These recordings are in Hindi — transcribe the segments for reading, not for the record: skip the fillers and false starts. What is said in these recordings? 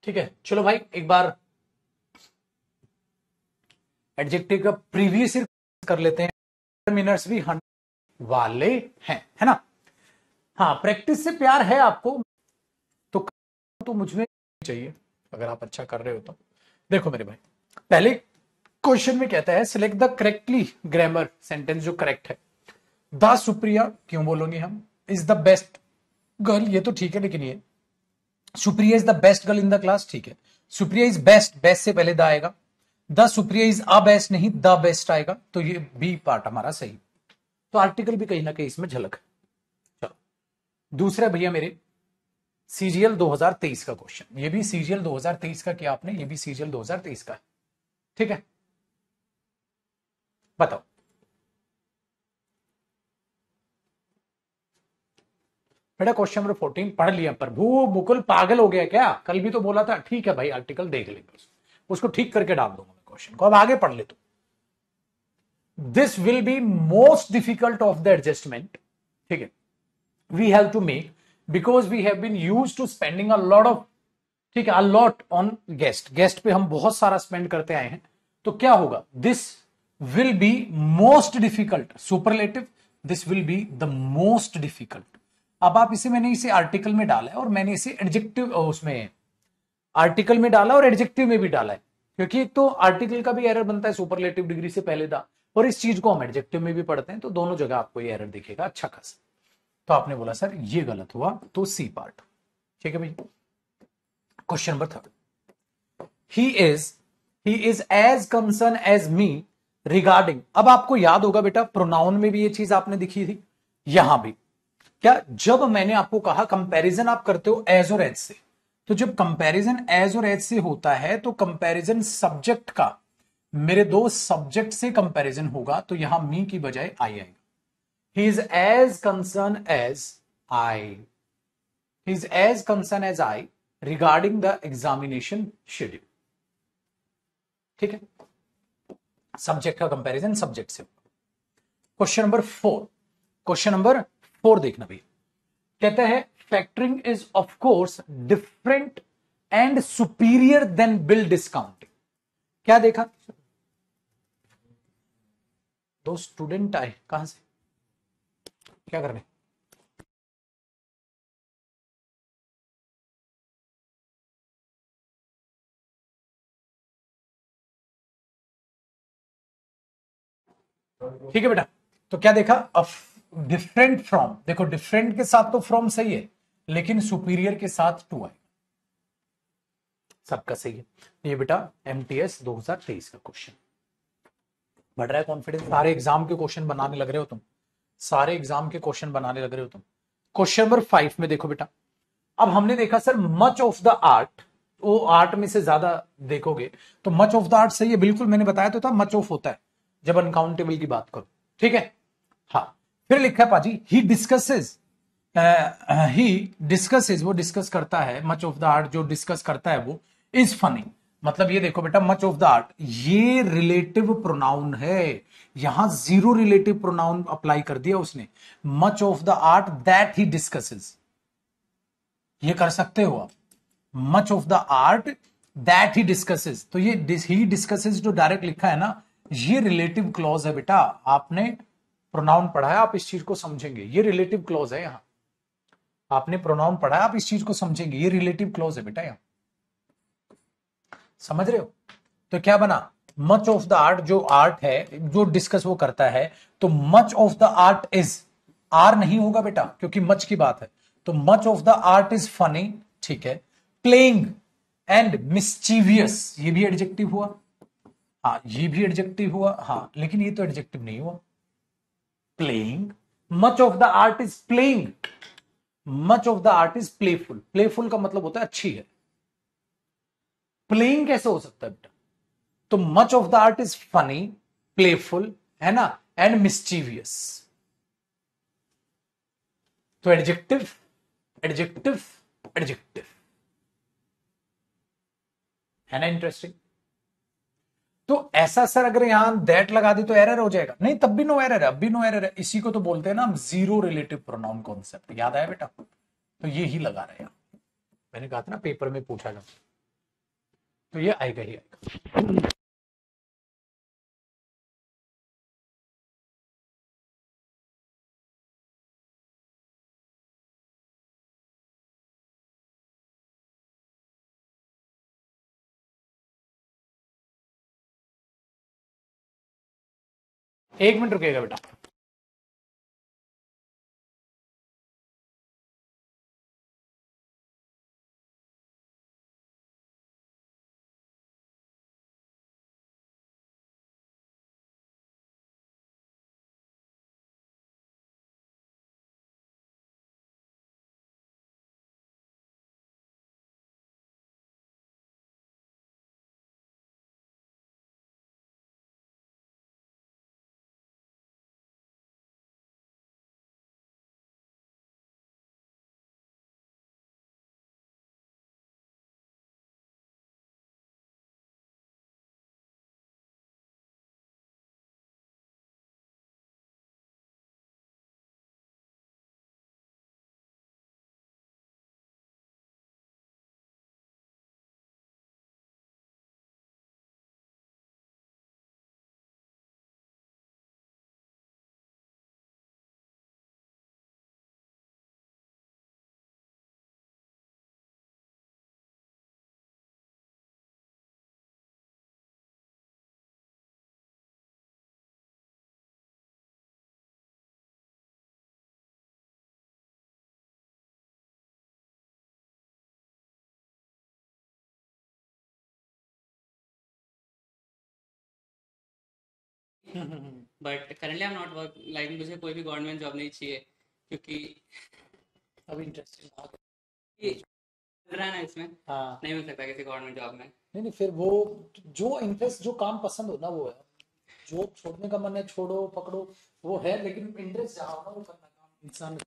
ठीक है, चलो भाई एक बार एडजेक्टिव का प्रीवियस ईयर कर लेते हैं। मिनट्स भी 100 वाले हैं, है ना। हाँ, प्रैक्टिस से प्यार है आपको तो मुझ में चाहिए, अगर आप अच्छा कर रहे हो तो। देखो मेरे भाई, पहले क्वेश्चन में कहता है select the correctly grammar sentence जो करेक्ट है। द सुप्रिया क्यों बोलोगे हम, इज द बेस्ट गर्ल, ये तो ठीक है, लेकिन ये Supriya is the best girl in the class, ठीक है। सुप्रिया इज बेस्ट, बेस्ट से पहले द आएगा। The Supriya is a best नहीं, द बेस्ट आएगा, तो ये बी पार्ट हमारा सही। तो आर्टिकल भी कहीं ना कहीं इसमें झलक है। चलो दूसरा भैया मेरे सीजीएल 2023 का क्वेश्चन, ये भी सीजीएल 2023 का किया आपने, ये भी सीजीएल 2023 का है, ठीक है। बताओ बेटा, क्वेश्चन नंबर 14 पढ़ लिया, प्रभु मुकुल पागल हो गया क्या, कल भी तो बोला था। ठीक है भाई, आर्टिकल देख लेंगे, उसको ठीक करके डाल दूंगा मैं क्वेश्चन को, अब आगे पढ़ ले तो। This will be most difficult of the adjustment, ठीक है, we have to make because we have been used to spending a lot of, ठीक है, a lot on guest, guest पे हम बहुत सारा स्पेंड करते आए हैं। तो क्या होगा, this will be most difficult, superlative, this will be the most difficult. अब आप इसे, मैंने इसे आर्टिकल में डाला है और मैंने इसे एडजेक्टिव उसमें आर्टिकल में डाला और एडजेक्टिव में भी डाला है, क्योंकि एक तो आर्टिकल का भी एरर बनता है सुपरलेटिव डिग्री से पहले था, और इस चीज को हम एडजेक्टिव में भी पढ़ते हैं, तो दोनों जगह आपको ये एरर दिखेगा अच्छा खासा। तो आपने बोला सर ये गलत हुआ, तो सी पार्ट, ठीक है भैया। Question number 3, he is as concern as me regarding. अब आपको याद होगा बेटा, प्रोनाउन में भी ये चीज आपने दिखी थी, यहां भी क्या, जब मैंने आपको कहा कंपैरिजन आप करते हो एज और एज से, तो जब कंपैरिजन एज और एज से होता है तो कंपैरिजन सब्जेक्ट का, मेरे दो सब्जेक्ट से कंपैरिजन होगा, तो यहां मी की बजाय आई आएगा। He is as concern as I, he is as concern as I regarding the examination schedule, ठीक है। सब्जेक्ट का कंपैरिजन सब्जेक्ट से। क्वेश्चन नंबर 4, क्वेश्चन नंबर 4 देखना भैया, कहता है factoring is of course different and superior than bill discounting. क्या देखा, दो स्टूडेंट आए, कहां से, क्या करने, ठीक है बेटा। तो क्या देखा, डिफरेंट फ्रॉम, देखो डिफरेंट के साथ तो फ्रॉम सही है, लेकिन सुपीरियर के साथ टू आए, सबका सही है। ये बेटा एमटीएस 2023 का क्वेश्चन, बढ़ रहा है कॉन्फिडेंस, सारे एग्जाम के क्वेश्चन बनाने लग रहे हो तुम, सारे एग्जाम के क्वेश्चन बनाने लग रहे हो तुम। क्वेश्चन नंबर 5 में देखो बेटा, अब हमने देखा sir much of the art, वो आर्ट में से ज्यादा देखोगे तो मच ऑफ द आर्ट सही है, बिल्कुल मैंने बताया तो था, मच ऑफ होता है जब अनकाउंटेबल की बात करो, ठीक है। हाँ, फिर लिखा है पाजी ही डिस्कसेस, वो डिस्कस करता है, मच ऑफ द आर्ट जो डिस्कस करता है वो इज फनी। मतलब ये देखो बेटा, मच ऑफ द आर्ट ये रिलेटिव प्रोनाउन है, यहां जीरो रिलेटिव प्रोनाउन अप्लाई कर दिया उसने। Much of the art that he discusses, ये कर सकते हो आप, much of the art that he discusses, तो ये ही डिस्कसेस जो डायरेक्ट लिखा है ना, ये रिलेटिव क्लॉज है बेटा, आपने प्रोनाउन पढ़ा है, आप इस चीज को समझेंगे, ये रिलेटिव क्लॉज है, यहां आपने प्रोनाउन पढ़ा है, आप इस चीज को समझेंगे, ये रिलेटिव क्लॉज है बेटा, यहां समझ रहे हो। तो क्या बना, मच ऑफ द आर्ट, जो आर्ट है जो डिस्कस वो करता है, तो much of the art is, are नहीं होगा बेटा क्योंकि मच की बात है, तो much of the art is funny, ठीक है। प्लेइंग एंड मिस्चीवियस, ये भी एडजेक्टिव हुआ, हाँ ये भी एडजेक्टिव हुआ, हाँ लेकिन ये तो एडजेक्टिव नहीं हुआ। Playing, much of the art is playing, much of the art is playful, playful का मतलब होता है अच्छी है, प्लेइंग कैसे हो सकता है बेटा, तो much of the art is funny, playful, है ना, एंड मिस्चीवियस, तो एडजेक्टिव एडजेक्टिव एडजेक्टिव, है ना इंटरेस्टिंग। तो ऐसा सर अगर यहां दैट लगा दी तो एरर हो जाएगा, नहीं तब भी नो एरर है, अब भी नो एरर है, इसी को तो बोलते हैं ना हम जीरो रिलेटिव प्रोनाउन कॉन्सेप्ट, याद आया बेटा, तो ये ही लगा रहे हैं, मैंने कहा था ना पेपर में पूछा जाता। तो ये आएगा ही आएगा। एक मिनट रुकेगा बेटा। But currently I am not work, like मुझे कोई भी गवर्नमेंट जॉब नहीं चाहिए, क्योंकि अभी इंटरेस्टिंग। ये चल रहा है ना इसमें, हाँ। नहीं मिल सकता किसी गवर्नमेंट जॉब में। नहीं नहीं, फिर वो जो इंटरेस्ट, जो काम पसंद हो ना वो है। जो छोड़ने का मन है छोड़ो पकड़ो, वो है, लेकिन इंटरेस्ट जहाँ हो ना वो करना काम इंसान।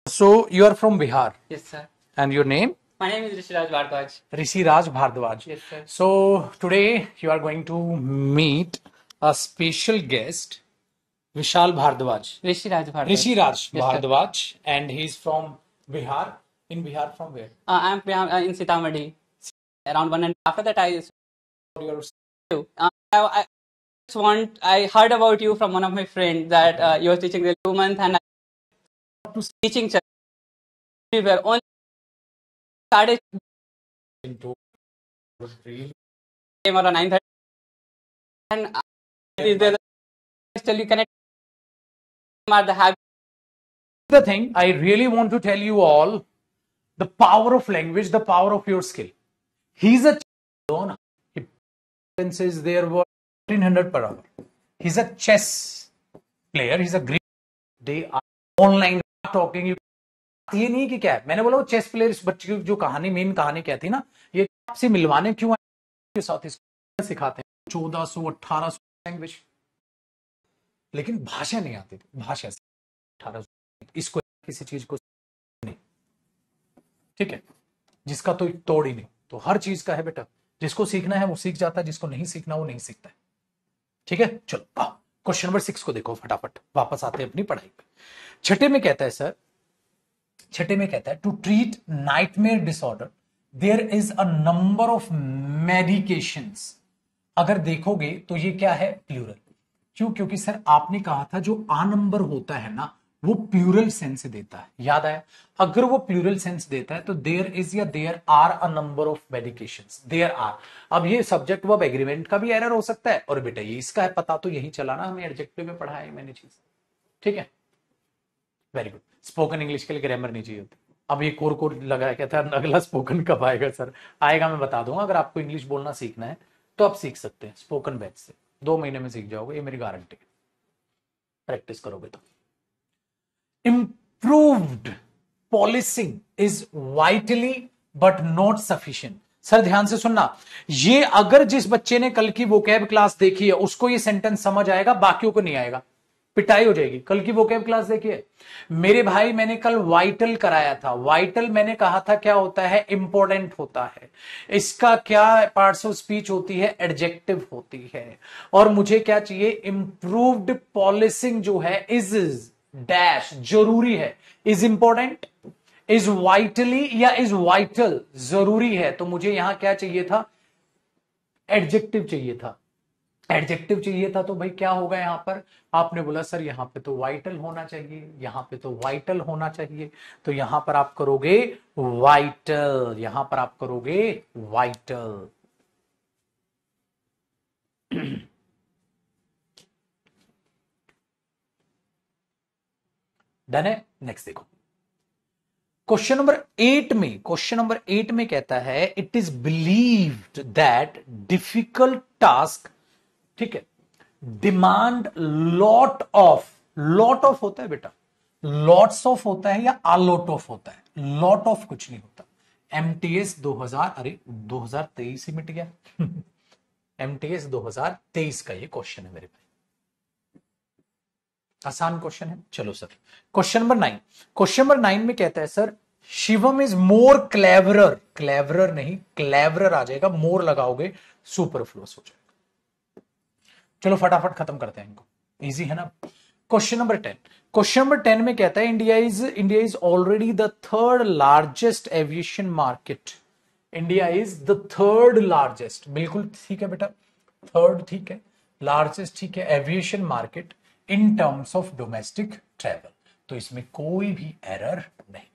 So you are from Bihar, Yes, sir. and your name? My name is Rishraj Bhardwaj. Rishiraj Bhardwaj. Yes, sir. So today you are going to meet a special guest, Vishal Bhardwaj. Rishraj Bhardwaj. Rishiraj Yes, sir. Bhardwaj, and he's from Bihar. In Bihar, from where? I'm in Sitamarhi. Around one, and after that I I heard about you from one of my friends that you were teaching the 2 month, and I was teaching chess. We were only started came around 9:30, and still you connect are the habit. The thing I really want to tell you all, the power of language, the power of your skill. He's a is there were 1400 per hour. He's a chess player. He's a great. They are online talking. ये नहीं कि क्या है, मैंने बोला वो चेस प्लेयर इस बच्चे की जो कहानी मेन कहानी क्या थी ना, ये आपसे मिलवाने क्यों के साथ इसको सिखाते हैं 1400 1800 लैंग्वेज, लेकिन भाषा नहीं आती थी, भाषा से 1800 इसको किसी चीज को नहीं, ठीक है, जिसका तो तोड़ ही नहीं, तो हर चीज का है बेटा, जिसको सीखना है वो सीख जाता है, जिसको नहीं सीखना वो नहीं सीखता है, ठीक है। चलो क्वेश्चन नंबर 6 को देखो फटाफट, वापस आते हैं अपनी पढ़ाई पे। छठे में कहता है सर, छठे में कहता है to treat nightmare disorder there is a number of medications. अगर देखोगे तो ये क्या है, प्लूरल। क्यों? क्योंकि सर आपने कहा था जो आ नंबर होता है ना वो प्लूरल सेंस देता है, याद आया? अगर वो प्लूरल सेंस देता है तो देयर इज या there are a number of medications, there are. अब ये सब्जेक्ट वर्ब एग्रीमेंट का भी एरर हो सकता है, और बेटा ये इसका है पता, तो यही चला ना, हमें एडजेक्टिव में पढ़ा है मैंने चीज, ठीक है, वेरी गुड। स्पोकन इंग्लिश के लिए ग्रामर नहीं चाहिए होती। अब ये कोर कोर लगा कहता है अगला स्पोकन कब आएगा सर? आएगा, मैं बता दूंगा। अगर आपको इंग्लिश बोलना सीखना है तो आप सीख सकते हैं स्पोकन बैच से, 2 महीने में सीख जाओगे, ये मेरी गारंटी है, प्रैक्टिस करोगे तो। Improved policing is vitally but not sufficient. Sir ध्यान से सुनना, ये अगर जिस बच्चे ने कल की वोकैब क्लास देखी है उसको ये सेंटेंस समझ आएगा, बाकियों को नहीं आएगा, पिटाई हो जाएगी। कल की वोकैब क्लास देखिए मेरे भाई, मैंने कल वाइटल कराया था। वाइटल मैंने कहा था क्या होता है, इंपॉर्टेंट होता है। इसका क्या पार्ट्स ऑफ स्पीच होती है, एडजेक्टिव होती है। और मुझे क्या चाहिए, इंप्रूव्ड पॉलिसिंग जो है इज डैश जरूरी है, इज इंपॉर्टेंट, इज वाइटली या इज वाइटल जरूरी है। तो मुझे यहां क्या चाहिए था, एडजेक्टिव चाहिए था। एडजेक्टिव चाहिए था तो भाई क्या होगा यहां पर, आपने बोला सर यहां पे तो वाइटल होना चाहिए, यहां पे तो वाइटल होना चाहिए, तो यहां पर आप करोगे वाइटल, यहां पर आप करोगे वाइटल। डन है। नेक्स्ट देखो क्वेश्चन नंबर 8 में, क्वेश्चन नंबर 8 में कहता है it is believed that difficult task, ठीक है, demand lot of, lot of होता है बेटा, लॉट्स ऑफ होता है या अलॉट ऑफ होता है, लॉट ऑफ कुछ नहीं होता। एमटीएस 2000, अरे 2023 ही मिट गया एमटीएस 2023 का ये क्वेश्चन है मेरे भाई, आसान क्वेश्चन है। चलो sir question number 9, question number 9 में कहता है sir Shivam is more cleverer, cleverer नहीं क्लेवरर आ जाएगा, मोर लगाओगे सुपरफ्लुअस हो जाएगा। चलो फटाफट खत्म करते हैं इनको, इजी है ना। क्वेश्चन नंबर 10, क्वेश्चन नंबर 10 में कहता है India is already the third largest aviation market. India is the third largest, बिल्कुल ठीक है बेटा, थर्ड ठीक है, लार्जेस्ट ठीक है, aviation market in terms of domestic travel, तो इसमें कोई भी एरर नहीं।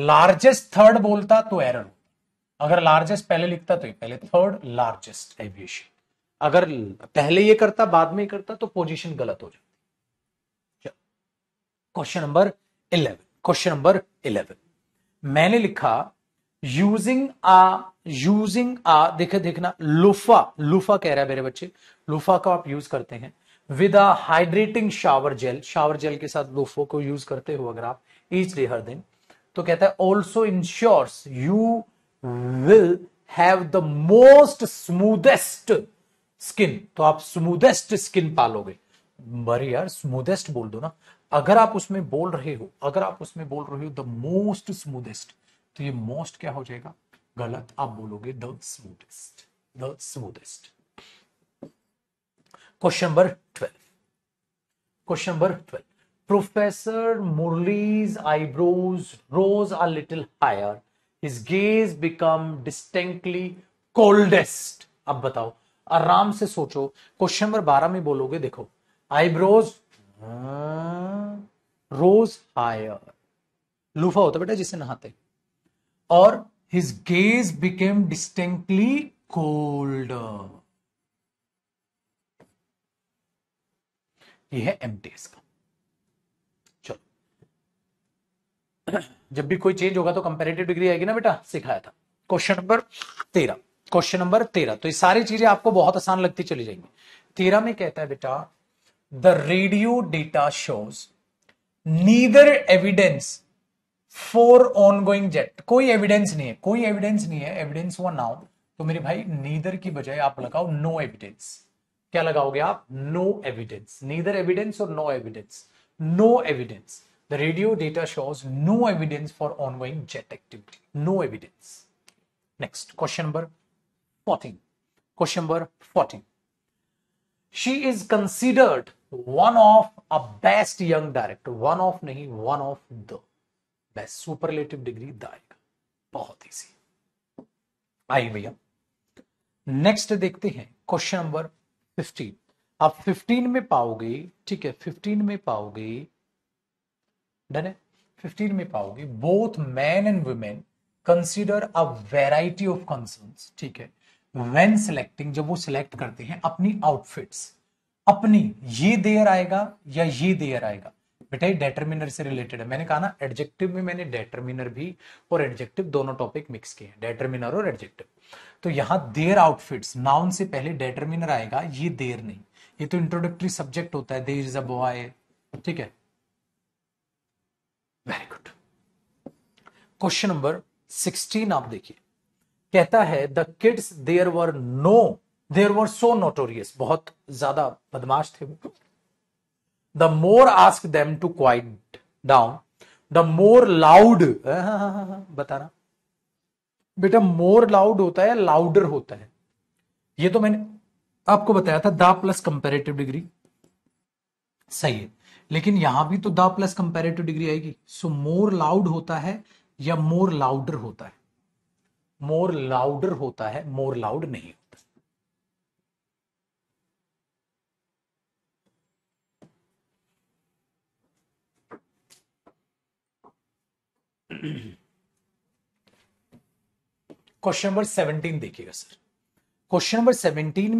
लार्जेस्ट थर्ड बोलता तो एरर होता, अगर लार्जेस्ट पहले लिखता तो ये पहले थर्ड लार्जेस्ट एविएशन, अगर पहले ये करता बाद में करता तो पोजीशन गलत हो जाती। क्वेश्चन नंबर 11, क्वेश्चन नंबर 11 मैंने लिखा यूजिंग आ देखना लुफा, लुफा कह रहा है मेरे बच्चे, लुफा का आप यूज करते हैं with a hydrating shower gel, shower gel के साथ लुफो को यूज करते हो अगर आप ईच डे हर दिन, तो कहता है also ensures you will have the most smoothest skin, तो आप स्मूदेस्ट स्किन पालोगे। बड़े यार स्मूदेस्ट बोल दो ना, अगर आप उसमें बोल रहे हो, द मोस्ट स्मूदेस्ट, तो ये मोस्ट क्या हो जाएगा, गलत, आप बोलोगे the smoothest, the smoothest. Question number 12, Professor Murli's eyebrows rose a little higher. His gaze became distinctly coldest. अब बताओ, आराम से सोचो, क्वेश्चन नंबर 12 में बोलोगे, देखो, आईब्रोज रोज हायर, लूफा होता बेटा जिससे नहाते, और his gaze became distinctly colder, ये है एमटीएस का। जब भी कोई चेंज होगा तो कंपैरेटिव डिग्री आएगी ना बेटा, सिखाया था। क्वेश्चन नंबर 13, तो ये सारी चीजें आपको बहुत आसान लगती चली जाएंगी। 13 में कहता है बेटा, the radio data shows neither evidence for ongoing jet, कोई एविडेंस नहीं है, एविडेंस हुआ नाउ, तो मेरे भाई नीदर की बजाय आप लगाओ नो एविडेंस। क्या लगाओगे आप, नो एविडेंस, नीदर एविडेंस और no evidence, no evidence. The radio data shows no evidence for ongoing jet activity. No evidence. Next, question number 14. She is considered one of a best young director. One of नहीं, one of the best. Superlative degree दाएगा, बहुत easy। आइए भैया, नेक्स्ट देखते हैं क्वेश्चन नंबर 15। आप 15 में पाओगे, ठीक है, 15 में पाओगे, डन है, 15 में पाओगे, both man and women consider a variety of concerns, ठीक है, व्हेन सिलेक्टिंग, जब वो सिलेक्ट करते हैं अपनी आउटफिट्स, अपनी, ये देयर आएगा या ये देयर आएगा, बेटा ये डेटरमिनर से रिलेटेड है। मैंने कहा ना, एडजेक्टिव में मैंने डेटरमिनर भी और एडजेक्टिव दोनों टॉपिक मिक्स किए हैं, डेटरमिनर और एडजेक्टिव। तो यहां देयर आउटफिट्स, नाउन से पहले डेटरमिनर आएगा, ये देयर नहीं, ये तो इंट्रोडक्टरी सब्जेक्ट होता है, देयर इज अ बॉय, ठीक है, वेरी गुड। क्वेश्चन नंबर 16 आप देखिए, कहता है the kids there were so notorious, बहुत ज्यादा बदमाश थे वो, the more ask them to quiet down, the more loud, बताना बेटा, मोर लाउड होता है, लाउडर होता है, ये तो मैंने आपको बताया था, द प्लस कंपेरेटिव डिग्री, सही है, लेकिन यहां भी तो द प्लस कंपेरेटिव डिग्री आएगी। सो मोर लाउड होता है या मोर लाउडर होता है, मोर लाउडर होता है, मोर लाउड नहीं होता। क्वेश्चन नंबर 17 देखिएगा सर, क्वेश्चन नंबर 17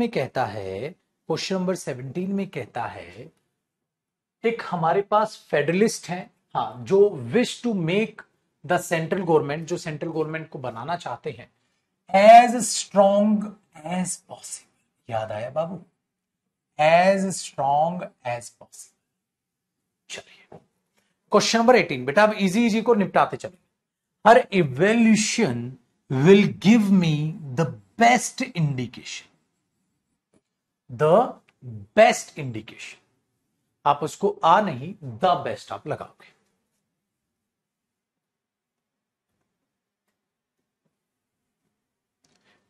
में कहता है, एक हमारे पास फेडरलिस्ट है, हाँ, जो wish to make the central government, जो सेंट्रल गवर्नमेंट को बनाना चाहते हैं, एज स्ट्रॉन्ग एज पॉसिबल, याद आया बाबू, एज स्ट्रॉन्ग एज पॉसिबल। चलिए क्वेश्चन नंबर 18, बेटा अब इजी को निपटाते चले। Her evaluation will give me the best indication, the best indication, आप उसको आ नहीं, द बेस्ट आप लगाओगे।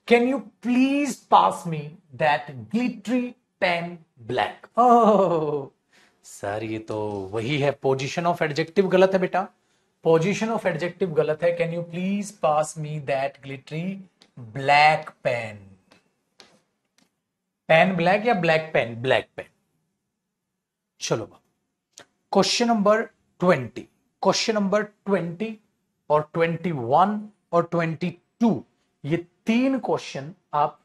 Can you please pass me that glittery pen black. Oh sir, ये तो वही है, पोजीशन ऑफ एडजेक्टिव गलत है बेटा, पोजीशन ऑफ एडजेक्टिव गलत है। Can you please pass me that glittery black pen, pen black या ब्लैक पेन, ब्लैक पेन। चलो क्वेश्चन नंबर 20, क्वेश्चन नंबर 20 और 21 और 22, ये तीन क्वेश्चन आप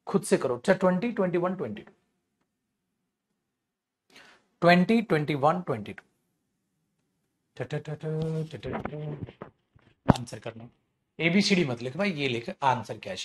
खुद से करो। 20, 21, 22, 20, 21, 22 आंसर करना, एबीसीडी मत लिख भाई, ये लिख आंसर क्या है।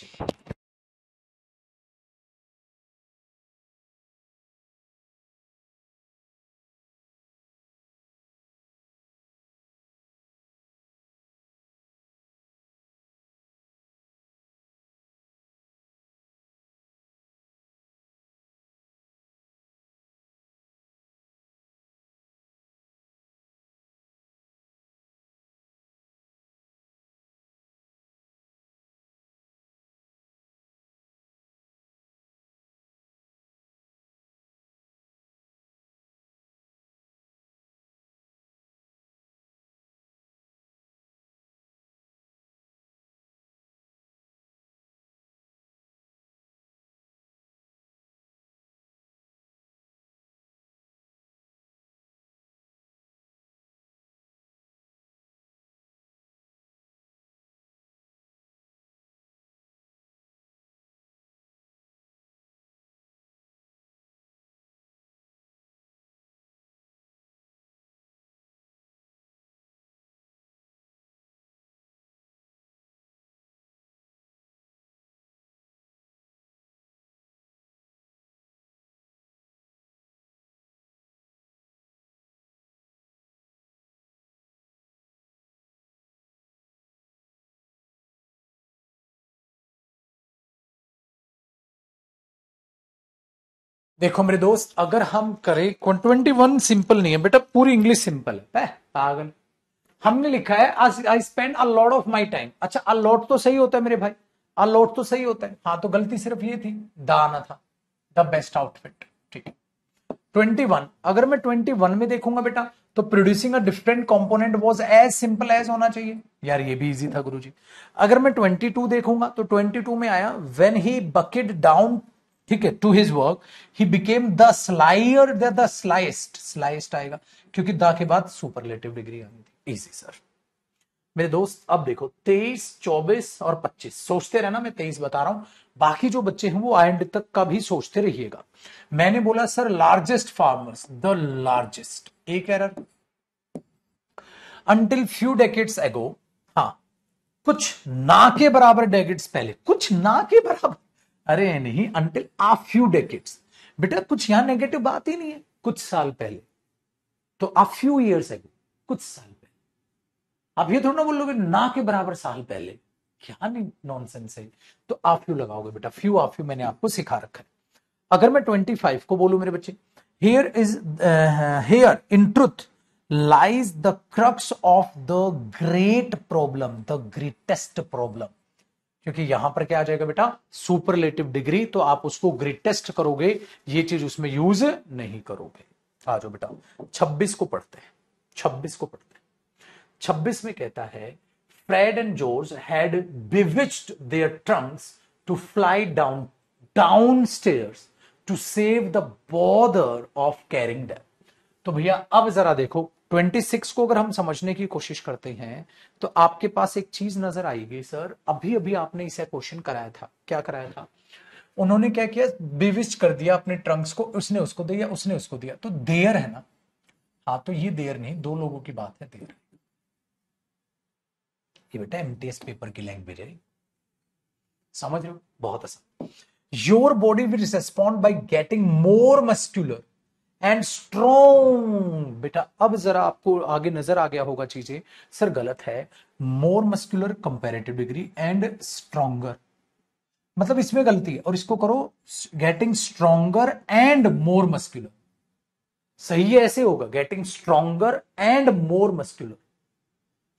देखो मेरे दोस्त, अगर हम करें 21 सिंपल नहीं है बेटा, पूरी इंग्लिश सिंपल है पागल। हमने लिखा है I spend a lot of my time. अच्छा, अ लॉट तो सही होता है मेरे भाई, अ लॉट तो सही होता है। हाँ, तो गलती सिर्फ ये थी, द आना था, द बेस्ट आउटफिट। ठीक है। 21, अगर मैं 21 में देखूंगा बेटा, तो producing a different component was as simple as होना चाहिए। यार ये भी इजी था गुरुजी। अगर मैं 22 देखूंगा, तो 22 में आया व्हेन ही बकेट डाउन, ठीक है, to his work he became the slyer, the slyest, slyest आएगा क्योंकि द के बाद सुपरलेटिव डिग्री आनी थी। Easy sir. मेरे दोस्त अब देखो 23, 24 और 25 सोचते रहना, मैं 23 बता रहा हूं, बाकी जो बच्चे हैं वो एंड तक का भी सोचते रहिएगा। मैंने बोला sir largest farmers, the largest, एक एरर। अंटिल फ्यू डेकेड्स एगो, हाँ, कुछ ना के बराबर डेकेड्स पहले, कुछ ना के बराबर, अरे नहीं, अंटिल आ फ्यू डेकेड्स, बेटा कुछ यहां नेगेटिव बात ही नहीं है, कुछ साल पहले, तो आ फ्यू ईयर्स एगो, कुछ साल पहले। आप ये थोड़ा ना बोलोगे ना के बराबर साल पहले, क्या नहीं नॉनसेंस है। तो आ फ्यू लगाओगे बेटा, फ्यू आ फ्यू मैंने आपको सिखा रखा है। अगर मैं 25 को बोलूं मेरे बच्चे, here is, here in truth lies the crux of the great problem, the greatest problem, क्योंकि यहां पर क्या आ जाएगा बेटा, सुपरलेटिव डिग्री, तो आप उसको ग्रेटेस्ट करोगे, ये चीज उसमें यूज नहीं करोगे। आ जाओ बेटा 26 को पढ़ते हैं, 26 को पढ़ते हैं। 26 में कहता है Fred and George had bewitched their trunks to fly downstairs to save the bother of carrying them. तो भैया अब जरा देखो 26 को अगर हम समझने की कोशिश करते हैं, तो आपके पास एक चीज नजर आएगी सर, अभी अभी आपने इसे क्वेश्चन कराया था, क्या कराया था, उन्होंने क्या किया, बिविच कर दिया अपने ट्रंक्स को, उसने उसको दिया, उसने उसको दिया, तो देयर है ना। हाँ, तो ये देयर नहीं, दो लोगों की बात है देयर। ये बेटा एमटीएस पेपर की लैंग्वेज है, समझ रहे हो, बहुत आसान। Your body will respond by getting more muscular and strong. बेटा अब जरा आपको आगे नजर आ गया होगा चीजें, सर गलत है, मोर muscular comparative degree and stronger, मतलब इसमें गलती है, और इसको करो getting stronger and more muscular, सही है ऐसे होगा, getting stronger and more muscular,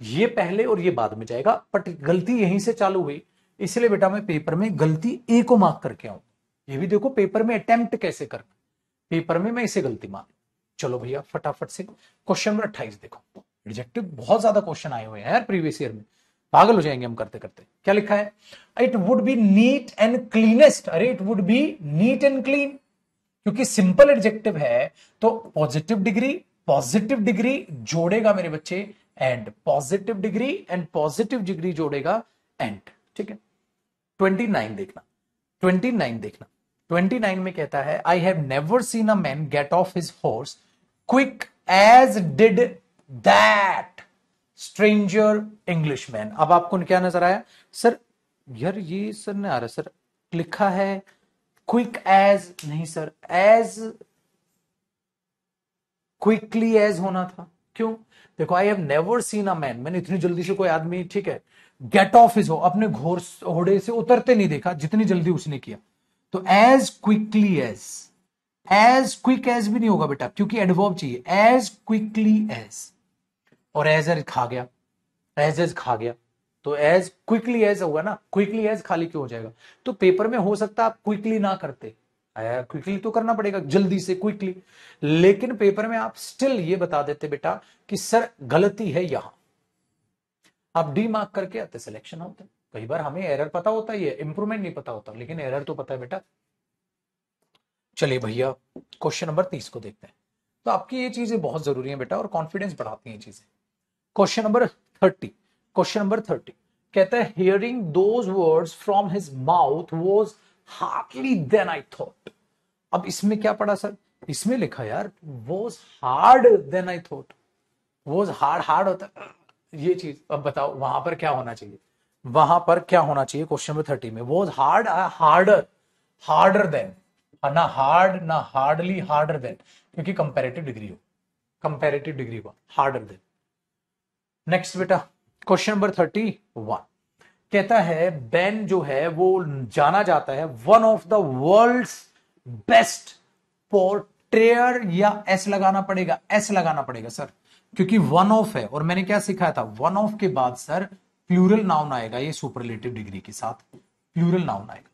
ये पहले और ये बाद में जाएगा, बट गलती यहीं से चालू हुई, इसलिए बेटा मैं पेपर में गलती ए को मार्क करके आऊं। ये भी देखो पेपर में अटेम्प्ट कैसे करना, पेपर में मैं इसे गलती मान। चलो भैया फटाफट से क्वेश्चन नंबर 28 देखो, रिजेक्टिव बहुत ज्यादा क्वेश्चन आए हुए हैं यार प्रीवियस ईयर में, पागल हो जाएंगे हम करते करते। क्या लिखा है, it would be neat and cleanest, अरे it would be neat and clean, क्योंकि सिंपल एडजेक्टिव है, तो पॉजिटिव डिग्री जोड़ेगा मेरे बच्चे and, positive degree and positive degree जोड़ेगा एंड। ठीक है, 29 देखना, 29 देखना, 29 में कहता है I have never seen a man get off his horse quick as did that stranger Englishman. अब आपको क्या नजर आया सर, यार ये सर ने आ रहा सर, लिखा है क्विक एज, नहीं सर, एज क्विकली एज होना था, क्यों, देखो आई have never seen a man, मैंने इतनी जल्दी से कोई आदमी, ठीक है, गेट ऑफ हिज, अपने घोड़े से उतरते नहीं देखा जितनी जल्दी उसने किया, तो as quickly as quick as भी नहीं होगा बेटा, क्योंकि एडवर्ब चाहिए, एज क्विकली एज, और एज खा गया, एज खा गया, तो एज क्विकली एज होगा ना, क्विकली एज खाली क्यों हो जाएगा, तो पेपर में हो सकता है आप क्विकली ना करते, क्विकली तो करना पड़ेगा, जल्दी से क्विकली, लेकिन पेपर में आप स्टिल ये बता देते बेटा कि सर गलती है यहां, आप डी मार्क करके आते, सिलेक्शन होता है। कई बार हमें एरर पता होता है, इंप्रूवमेंट नहीं पता होता, लेकिन एरर तो पता है बेटा। चलिए भैया क्वेश्चन नंबर 30 को देखते हैं, तो आपकी ये चीजें बहुत जरूरी है बेटा, और कॉन्फिडेंस बढ़ाती हैं चीजें। क्वेश्चन नंबर 30, क्वेश्चन नंबर 30 कहता है hearing those words from his mouth was hardly than I thought. अब इसमें क्या पढ़ा सर, इसमें लिखा यार was hard than I thought, was hard होता है ये चीज, अब बताओ वहां पर क्या होना चाहिए, वहां पर क्या होना चाहिए क्वेश्चन नंबर 30 में, वाज हार्ड, हार्डर देन, ना हार्ड ना हार्डली, हार्डर देन, क्योंकि कंपैरेटिव डिग्री हो, कंपैरेटिव डिग्री हुआ, हार्डर देन। नेक्स्ट बेटा क्वेश्चन नंबर 31 कहता है बेन जो है वो जाना जाता है one of the world's best portrayer या एस लगाना पड़ेगा? एस लगाना पड़ेगा सर, क्योंकि वन ऑफ है और मैंने क्या सिखाया था, वन ऑफ के बाद सर प्लूरल नाउन आएगा, ये सुपरलेटिव डिग्री के साथ प्लूरल नाउन आएगा।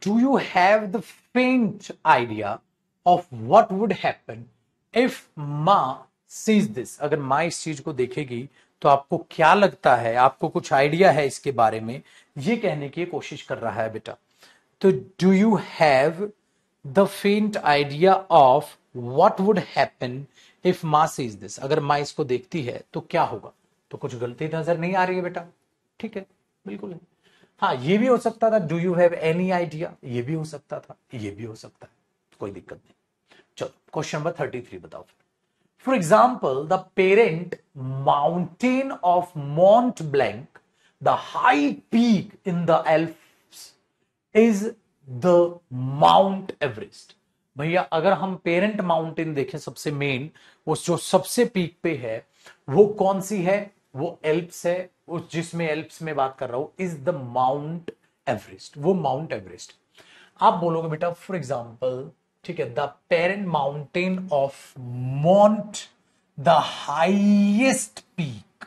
Do you have the faint idea of what would happen if माँ sees this? अगर माँ इस चीज को देखेगी तो आपको क्या लगता है, आपको कुछ आइडिया है इसके बारे में, ये कहने की कोशिश कर रहा है बेटा। तो डू यू हैव द फेंट idea of what would happen if माँ सीज दिस? अगर माँ इसको देखती है तो क्या होगा? तो कुछ गलती नजर नहीं आ रही है बेटा, ठीक है, बिल्कुल है। हाँ, ये भी हो सकता था, do you have any idea, ये भी हो सकता था, ये भी हो सकता है, कोई दिक्कत नहीं। चलो क्वेश्चन नंबर 33 बताओ। For example, the parent mountain of mount blank, the high peak in the Alps is the mount Everest. भैया अगर हम पेरेंट माउंटेन देखें, सबसे मेन उस जो सबसे पीक पे है वो कौन सी है? वो एल्प्स है, उस जिसमें एल्प्स में बात कर रहा हूं इज द माउंट एवरेस्ट, वो माउंट एवरेस्ट। आप बोलोगे बेटा फॉर एग्जाम्पल, ठीक है, the parent mountain of mount the highest peak,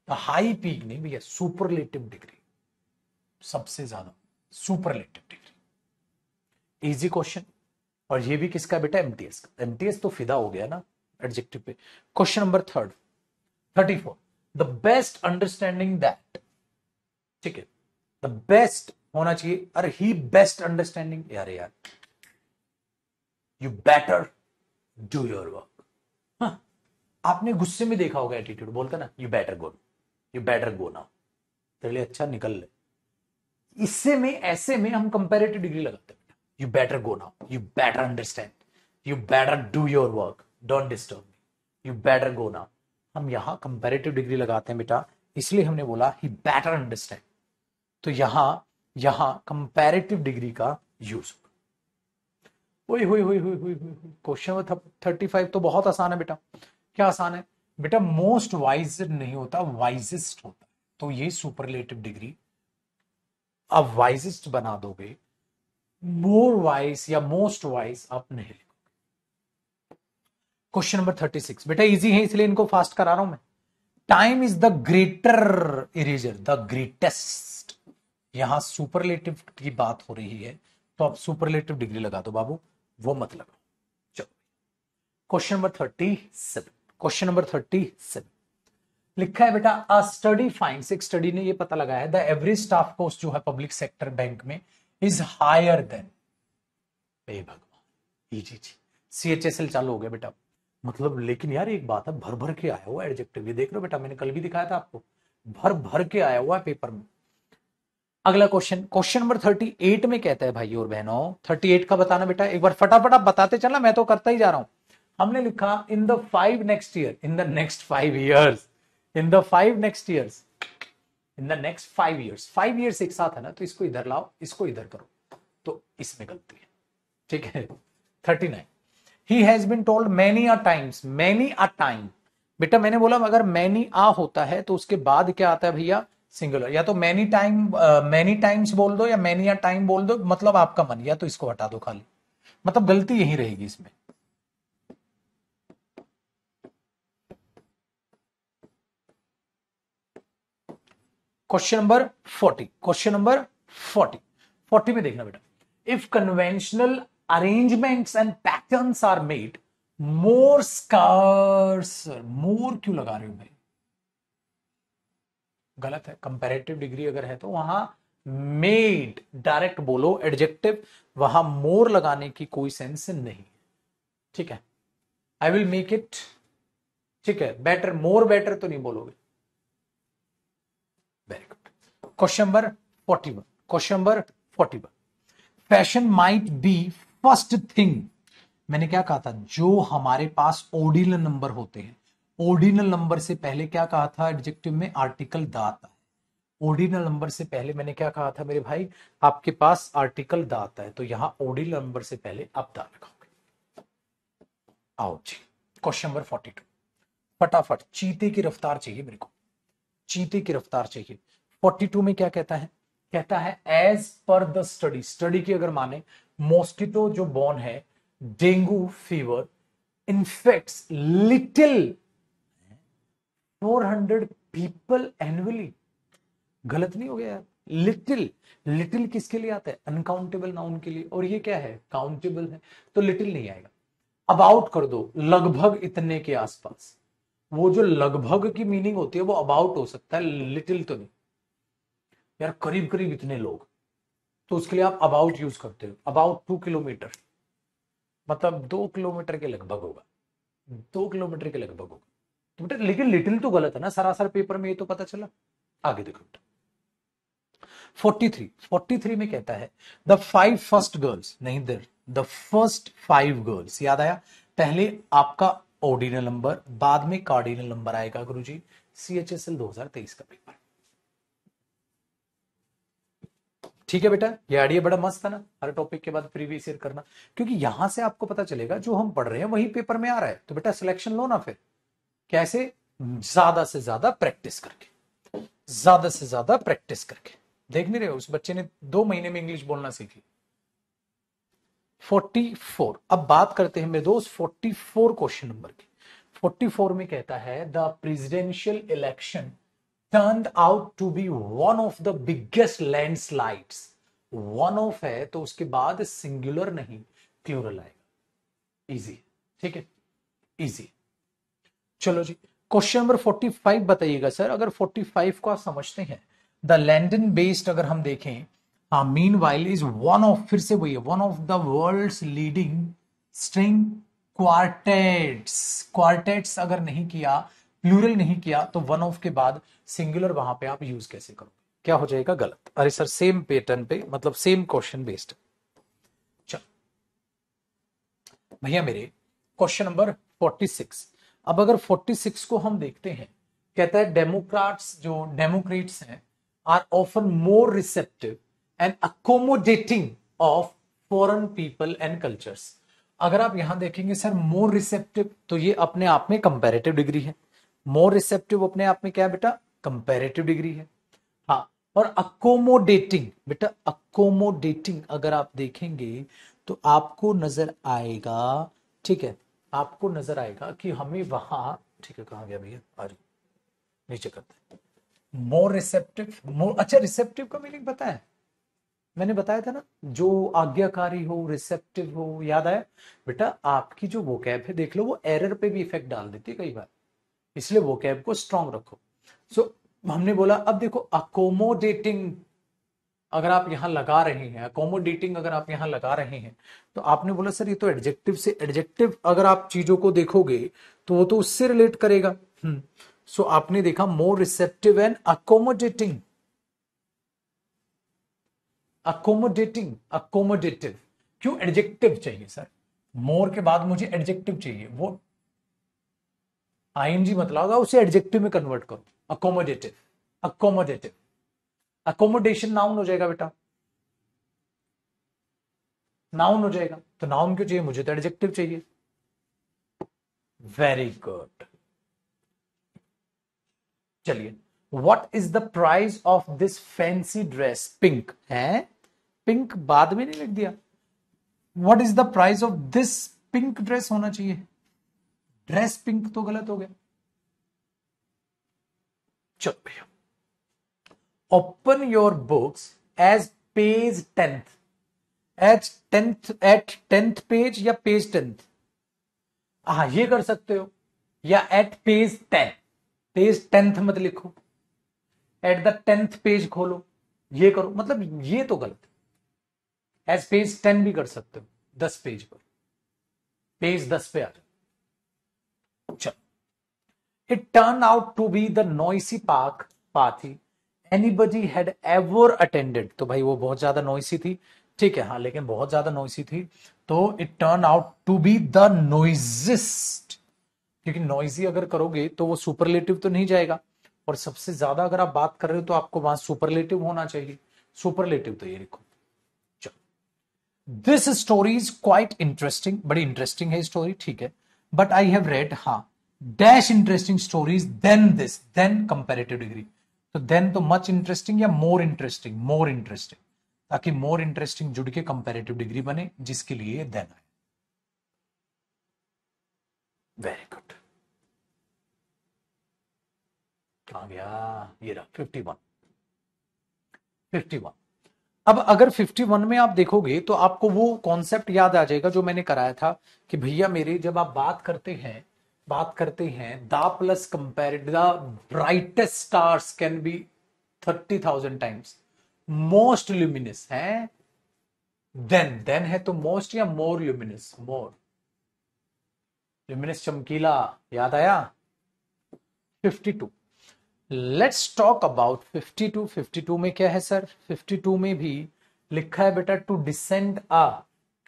the high peak नहीं भैया, सुपरलेटिव डिग्री, सबसे ज्यादा सुपरलेटिव डिग्री। इजी क्वेश्चन, और ये भी किसका बेटा? एमटीएस का। एमटीएस तो फिदा हो गया ना एडजेक्टिव पे। Question number 34, the best understanding that, ठीक है, द बेस्ट होना चाहिए, अरे ही बेस्ट अंडरस्टैंडिंग, यार यार, you better do your work. आपने गुस्से में देखा होगा एटीट्यूड, बोलता ना you better go, you better go now, तेरे लिए अच्छा निकल ले। इससे में ऐसे में हम कंपैरेटिव डिग्री लगाते हैं, you better go now, you better understand, you better do your work, don't disturb me, you better go now. हम यहां कंपैरेटिव डिग्री लगाते हैं बेटा, इसलिए हमने बोला ही बेटर अंडरस्टैंड, तो यहां कंपैरेटिव डिग्री का यूज हुई। क्वेश्चन नंबर 35 तो बहुत आसान है बेटा। क्या आसान है बेटा? मोस्ट वाइज नहीं होता, वाइजेस्ट होता है, तो ये सुपरलेटिव डिग्री आप वाइजेस्ट बना दोगे, मोर वाइज या मोस्ट वाइज आप नहीं लिखोगे। क्वेश्चन नंबर 36 बेटा इजी है इसलिए इनको फास्ट करा रहा हूं मैं। Time is the greater eraser, the greatest, यहां सुपरलेटिव की बात हो रही है तो आप सुपरलेटिव डिग्री लगा दो बाबू, वो मत लगाओ। चलो क्वेश्चन नंबर 37, क्वेश्चन नंबर 37 लिखा है बेटा, अ स्टडी फाइंड्स, एक स्टडी ने ये पता लगाया है, द एवरेज स्टाफ कॉस्ट जो है पब्लिक सेक्टर बैंक में इज हायर देन, हे भगवान, जी सीएचएसएल चालू हो गया बेटा, मतलब। लेकिन यार एक बात है, भर भर के आया हुआ एडजेक्टिव, ये देख रहे हो बेटा, मैंने कल भी दिखाया था आपको, भर भर के आया हुआ है पेपर में। अगला क्वेश्चन, क्वेश्चन नंबर 38 में कहता है भाई और बहनों, 38 का बताना बेटा, एक बार फटाफट आप बताते चलना, मैं तो करता ही जा रहा हूं। हमने लिखा in the 5 next year, in the next 5 years, in the 5 next years, in the next 5 years, 5 years एक साथ है ना, तो इसको इधर लाओ, इसको इधर करो, तो इसमें गलती है, ठीक है। 39, he has been told many a times, many a time, बेटा मैंने बोला अगर many a होता है तो उसके बाद क्या आता है भैया? सिंगुलर, या तो many time many times बोल दो या many a time बोल दो, मतलब आपका मन, या तो इसको हटा दो खाली, मतलब गलती यही रहेगी इसमें। क्वेश्चन नंबर 40, क्वेश्चन नंबर 40 में देखना बेटा, if conventional arrangements and patterns are made more scarce, more क्यों लगा रहे हो भाई? गलत है, कंपैरेटिव डिग्री अगर है तो वहां मेड डायरेक्ट बोलो एडजेक्टिव, वहां मोर लगाने की कोई सेंस नहीं, ठीक है। आई विल मेक इट, ठीक है, बेटर, मोर बेटर तो नहीं बोलोगे। Very good. Question number 41, question number 41, fashion might be first thing, मैंने क्या कहा था, जो हमारे पास ऑर्डिनल नंबर होते हैं, ऑर्डिनल नंबर से पहले क्या कहा था एडजेक्टिव में? आर्टिकल द आता है, ऑर्डिनल नंबर से पहले मैंने क्या कहा था मेरे भाई, आपके पास आर्टिकल द आता है, तो यहां ऑर्डिनल नंबर से पहले आप द लगाओगे। आओ जी, क्वेश्चन नंबर 42, फटाफट, चीते की रफ्तार चाहिए मेरे को, चीते की रफ्तार चाहिए। 42 में क्या कहता है, कहता है as per the study, study की अगर माने, मॉस्किटो जो बॉर्न है dengue fever infects little 400 people annually. गलत नहीं हो गया यार, लिटिल, लिटिल किसके लिए आता है, अनकाउंटेबल नाउन के लिए, और ये क्या है, काउंटेबल है, तो लिटिल नहीं आएगा। अबाउट कर दो, लगभग इतने के आसपास, वो जो लगभग की मीनिंग होती है वो अबाउट हो सकता है, लिटिल तो नहीं यार, करीब करीब इतने लोग, तो उसके लिए आप अबाउट यूज करते हो। अबाउट 2 किलोमीटर, मतलब 2 किलोमीटर के लगभग होगा, 2 किलोमीटर के लगभग होगा, तो बेटा लेकिन लिटिल तो गलत है ना सरासर पेपर में, ये तो पता चला। आगे देखो, 43 में कहता है द 5 फर्स्ट गर्ल्स, नहीं देर, द फर्स्ट 5 गर्ल्स, याद आया, पहले आपका ऑर्डिनल नंबर, बाद में कार्डिनल नंबर आएगा गुरुजी, CHSL 2023 का पेपर। ठीक है बेटा, ये आइडिया बड़ा मस्त है ना, हर टॉपिक के बाद प्रीवियस ईयर करना, क्योंकि यहां से आपको पता चलेगा जो हम पढ़ रहे हैं वही पेपर में आ रहा है, तो बेटा सिलेक्शन लो ना फिर, कैसे, ज्यादा से ज्यादा प्रैक्टिस करके, ज्यादा से ज्यादा प्रैक्टिस करके। देख नहीं रहे हो, उस बच्चे ने 2 महीने में इंग्लिश बोलना सीखी। 44, अब बात करते हैं मेरे दोस्त 44 क्वेश्चन नंबर की। 44 में कहता है the presidential election turned out to be one of the biggest landslides. One of है तो उसके बाद सिंगुलर नहीं प्लूरल आएगा, इजी, ठीक है, इजी। चलो जी, क्वेश्चन नंबर 45 बताइएगा सर, अगर 45 को आप समझते हैं, द लंदन बेस्ड अगर हम देखें, हाँ, meanwhile is one of, फिर से वही है, one of the world's leading string quartets. Quartets अगर नहीं किया, प्लूरल नहीं किया, तो वन ऑफ के बाद सिंगुलर वहां पे आप यूज कैसे करोगे, क्या हो जाएगा, गलत। अरे सर सेम पैटर्न पे, मतलब सेम क्वेश्चन बेस्ड। चलो भैया मेरे, क्वेश्चन नंबर 46, अब अगर 46 को हम देखते हैं, कहता है डेमोक्रेट्स, जो डेमोक्रेट्स हैं, are often more receptive and accommodating of foreign people and cultures. अगर आप यहां देखेंगे सर मोर रिसेप्टिव, तो ये अपने आप में कंपैरेटिव डिग्री है, मोर रिसेप्टिव अपने आप में क्या है बेटा, कंपैरेटिव डिग्री है। हाँ, और अकोमोडेटिंग, बेटा अकोमोडेटिंग अगर आप देखेंगे तो आपको नजर आएगा, ठीक है, आपको नजर आएगा कि हमें वहां, ठीक है, कहां गया भैया, आ जाओ नीचे करते हैं, मोर रिसेप्टिव, मोर, अच्छा रिसेप्टिव का मीनिंग पता है, मैंने बताया था ना, जो आज्ञाकारी हो, रिसेप्टिव हो, याद आया बेटा, आपकी जो वोकैब है देख लो, वो एरर पे भी इफेक्ट डाल देती है कई बार, इसलिए वोकैब को स्ट्रांग रखो। सो हमने बोला, अब देखो अकोमोडेटिंग अगर आप यहां लगा रहे हैं, अकोमोडेटिंग अगर आप यहां लगा रहे हैं, तो आपने बोला सर ये तो एडजेक्टिव से, एडजेक्टिव अगर आप चीजों को देखोगे तो वो तो उससे रिलेट करेगा। सो आपने देखा मोर receptive and accommodating, accommodating, accommodative, क्यों एडजेक्टिव चाहिए सर, मोर के बाद मुझे एडजेक्टिव चाहिए, वो आईएनजी मत लगाओ, उसे एडजेक्टिव में कन्वर्ट करो, अकोमोडेटिव, अकोमोडेटिव, अकोमोडेशन नाउन हो जाएगा बेटा, नाउन हो जाएगा, तो नाउन क्यों चाहिए, मुझे तो एडजेक्टिव चाहिए। वेरी गुड, चलिए, what is the price of this fancy dress, pink है, पिंक बाद में नहीं लिख दिया, what is the price of this pink dress होना चाहिए, ड्रेस पिंक तो गलत हो गया। चलो भैया, open your books as page 10th, at tenth page या पेज 10th, हाँ ये कर सकते हो, या एट पेज 10, पेज 10th मत लिखो, एट द 10th पेज खोलो, ये करो, मतलब ये तो गलत, एज पेज 10 भी कर सकते हो, 10 पेज पर, पेज 10 पे आ जाओ। चलो, it turn out to be the noisy park party anybody had ever attended, तो भाई वो बहुत ज्यादा नॉइसी थी, ठीक है, हाँ, लेकिन बहुत ज्यादा नॉइसी थी, तो it turn out to be the noisiest, क्योंकि नॉइजी अगर करोगे तो वो सुपरलेटिव तो नहीं जाएगा, और सबसे ज्यादा अगर आप बात कर रहे हो तो आपको वहां सुपरलेटिव होना चाहिए। सुपरलेटिव तो ये लिखो। This story is quite interesting, बड़ी इंटरेस्टिंग है स्टोरी, ठीक है, बट आई हैव रेड हाँ dash interesting stories than this, than comparative degree. तो देन तो मच इंटरेस्टिंग या मोर इंटरेस्टिंग, मोर इंटरेस्टिंग, ताकि मोर इंटरेस्टिंग जुड़ के कंपेरेटिव डिग्री बने, जिसके लिए देन आए। Very good. कहां गया, ये रहा 51। 51। अब अगर 51 में आप देखोगे तो आपको वो कॉन्सेप्ट याद आ जाएगा जो मैंने कराया था कि भैया मेरे, जब आप बात करते हैं the plus compared the brightest stars can be 30,000 times most luminous है, देन है तो मोस्ट या मोर ल्यूमिनस, मोर ल्यूमिनस चमकीला, याद आया। 52। Let's talk about 52। 52 में क्या है सर, 52 में भी लिखा है बेटा टू डिसेंड अ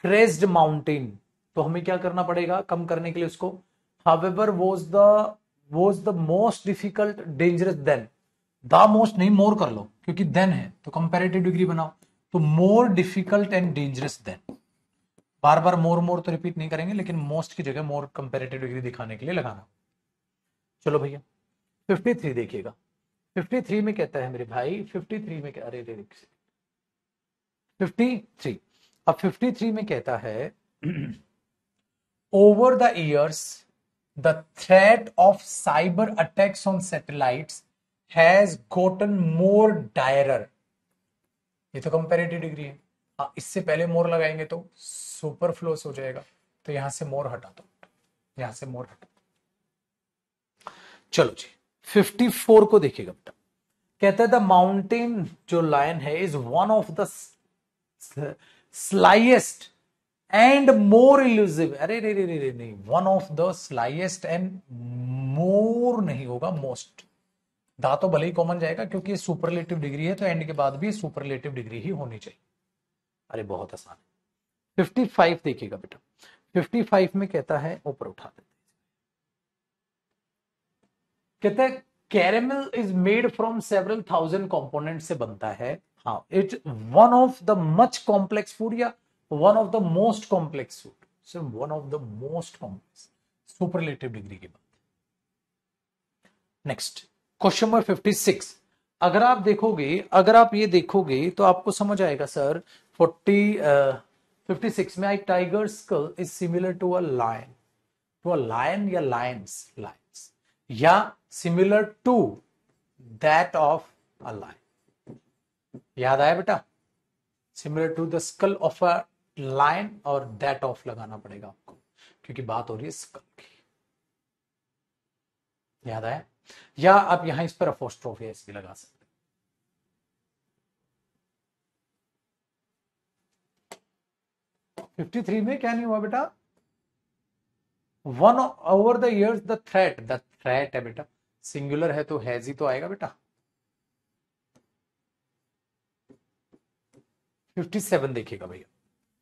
क्रेस्ड माउंटेन, तो हमें क्या करना पड़ेगा कम करने के लिए उसको, however was the most difficult dangerous than, the most नहीं मोर कर लो क्योंकि देन है तो कंपैरेटिव डिग्री बनाओ, तो more difficult and dangerous than, बार बार मोर तो रिपीट नहीं करेंगे लेकिन मोस्ट की जगह मोर कंपैरेटिव डिग्री दिखाने के लिए लगाना। चलो भैया 53 देखिएगा। 53 में कहता है मेरे भाई, 53 में क्या, अरे 53, अब 53 में कहता है over the years the threat of cyber attacks on satellites has gotten more direr, ये तो कंपैरेटिव डिग्री है। हाँ, इससे पहले मोर लगाएंगे तो सुपरफ्लोस हो जाएगा, तो यहां से मोर हटा दो, यहां से मोर हटा दो। चलो जी 54 को देखिएगा बेटा, कहता है द माउंटेन जो लायन है is one of the sliest and more elusive, अरे रे रे रे रे नहीं, one of the sliest and more नहीं होगा, मोस्ट, दा तो भले ही कॉमन जाएगा क्योंकि सुपरलेटिव डिग्री है तो एंड के बाद भी सुपरलेटिव डिग्री ही होनी चाहिए। अरे बहुत आसान है। 55 देखिएगा बेटा, 55 में कहता है, ऊपर उठा देते, कहता है caramel is made from several thousand component से बनता है, हाँ it's one of the much complex food या one of the most complex food, सिर्फ one of the most complex, superlative degree की बात। Next question number 56। अगर आप देखोगे, अगर आप ये देखोगे तो आपको समझ आएगा सर 56 में, I tiger skull is similar to a lion या लायंस या similar to that of a lion, याद आया बेटा, similar to the skull of a lion और दैट ऑफ लगाना पड़ेगा आपको क्योंकि बात हो रही है स्कल की, याद आया। या आप यहां इस पर अपोस्ट्रोफी एस भी लगा सकते। 53 में क्या नहीं हुआ बेटा, one over the years the threat है बेटा, सिंगुलर है तो हैज ही तो आएगा बेटा। 57 देखिएगा भैया,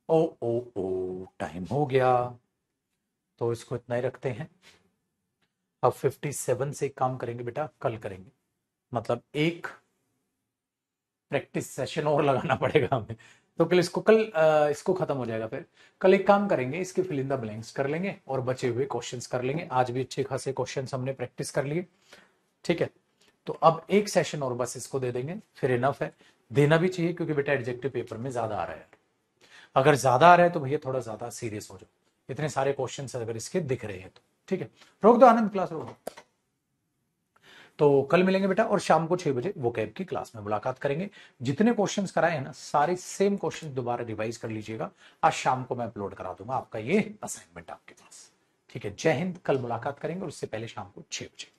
ओ ओ ओ टाइम हो गया तो इसको इतना ही रखते हैं। अब 57 से एक काम करेंगे बेटा, कल करेंगे, मतलब एक प्रैक्टिस सेशन और लगाना पड़ेगा हमें, तो कल इसको खत्म हो जाएगा। फिर कल एक काम करेंगे, इसके फिल इन द ब्लैंक्स कर लेंगे और बचे हुए क्वेश्चंस कर लेंगे। आज भी अच्छे खासे क्वेश्चंस हमने प्रैक्टिस कर लिए, ठीक है। तो अब एक सेशन और बस इसको दे देंगे, फिर इनफ है। देना भी चाहिए क्योंकि बेटा एडजेक्टिव पेपर में ज्यादा आ रहा है, अगर ज्यादा आ रहा है तो भैया थोड़ा ज्यादा सीरियस हो जाओ, इतने सारे क्वेश्चंस अगर इसके दिख रहे हैं तो, ठीक है। रोक दो आनंद, क्लास रोक दो। तो कल मिलेंगे बेटा और शाम को 6 बजे वोकैब की क्लास में मुलाकात करेंगे। जितने क्वेश्चंस कराए हैं ना सारे सेम क्वेश्चंस दोबारा रिवाइज कर लीजिएगा, आज शाम को मैं अपलोड करा दूंगा आपका ये असाइनमेंट आपके पास, ठीक है। जय हिंद, कल मुलाकात करेंगे और उससे पहले शाम को 6 बजे।